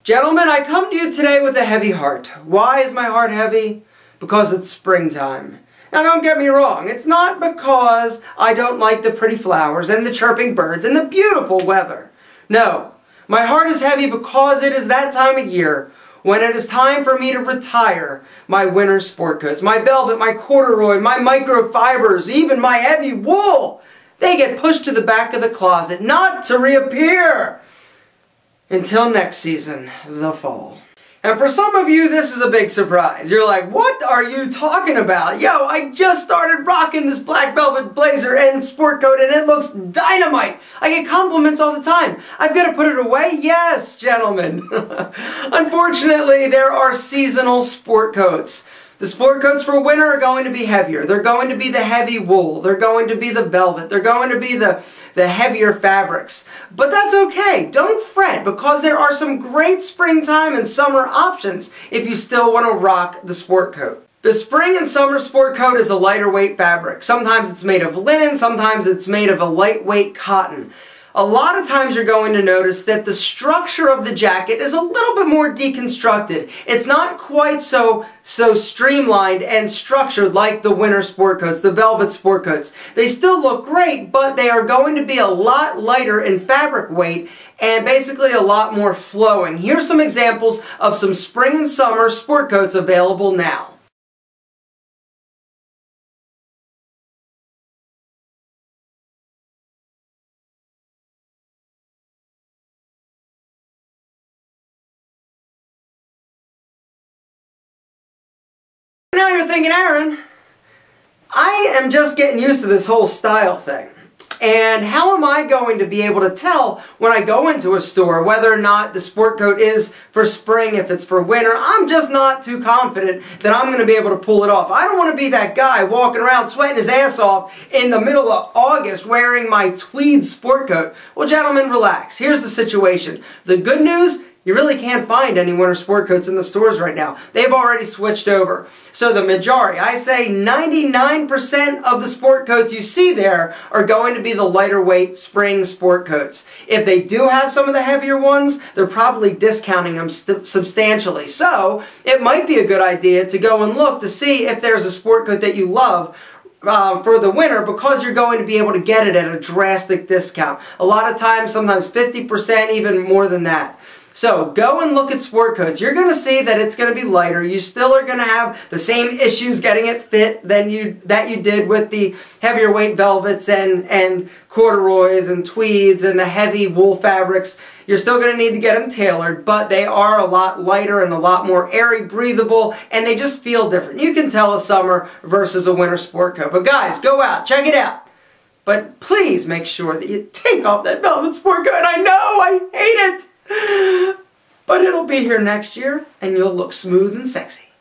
Gentlemen, I come to you today with a heavy heart. Why is my heart heavy? Because it's springtime. Now don't get me wrong, it's not because I don't like the pretty flowers and the chirping birds and the beautiful weather. No, my heart is heavy because it is that time of year when it is time for me to retire my winter sport coats, my velvet, my corduroy, my microfibers, even my heavy wool. They get pushed to the back of the closet, not to reappear until next season, the fall. And for some of you, this is a big surprise. You're like, what are you talking about? Yo, I just started rocking this black velvet blazer and sport coat and it looks dynamite. I get compliments all the time. I've got to put it away? Yes, gentlemen. Unfortunately, there are seasonal sport coats. The sport coats for winter are going to be heavier. They're going to be the heavy wool. They're going to be the velvet. They're going to be the heavier fabrics. But that's okay. Don't fret, because there are some great springtime and summer options if you still want to rock the sport coat. The spring and summer sport coat is a lighter weight fabric. Sometimes it's made of linen, sometimes it's made of a lightweight cotton. A lot of times you're going to notice that the structure of the jacket is a little bit more deconstructed. It's not quite so streamlined and structured like the winter sport coats, the velvet sport coats. They still look great, but they are going to be a lot lighter in fabric weight and basically a lot more flowing. Here's some examples of some spring and summer sport coats available now. Now you're thinking, Aaron, I am just getting used to this whole style thing. And how am I going to be able to tell when I go into a store whether or not the sport coat is for spring, if it's for winter? I'm just not too confident that I'm going to be able to pull it off. I don't want to be that guy walking around sweating his ass off in the middle of August wearing my tweed sport coat. Well, gentlemen, relax. Here's the situation. The good news: you really can't find any winter sport coats in the stores right now. They've already switched over. So the majority, I say 99% of the sport coats you see there are going to be the lighter weight spring sport coats. If they do have some of the heavier ones, they're probably discounting them substantially. So it might be a good idea to go and look to see if there's a sport coat that you love for the winter, because you're going to be able to get it at a drastic discount. A lot of times, sometimes 50%, even more than that. So go and look at sport coats. You're going to see that it's going to be lighter. You still are going to have the same issues getting it fit that you did with the heavier weight velvets and corduroys and tweeds and the heavy wool fabrics. You're still going to need to get them tailored, but they are a lot lighter and a lot more airy, breathable, and they just feel different. You can tell a summer versus a winter sport coat. But guys, go out, check it out. But please make sure that you take off that velvet sport coat. I know, I hate it. But it'll be here next year, and you'll look smooth and sexy.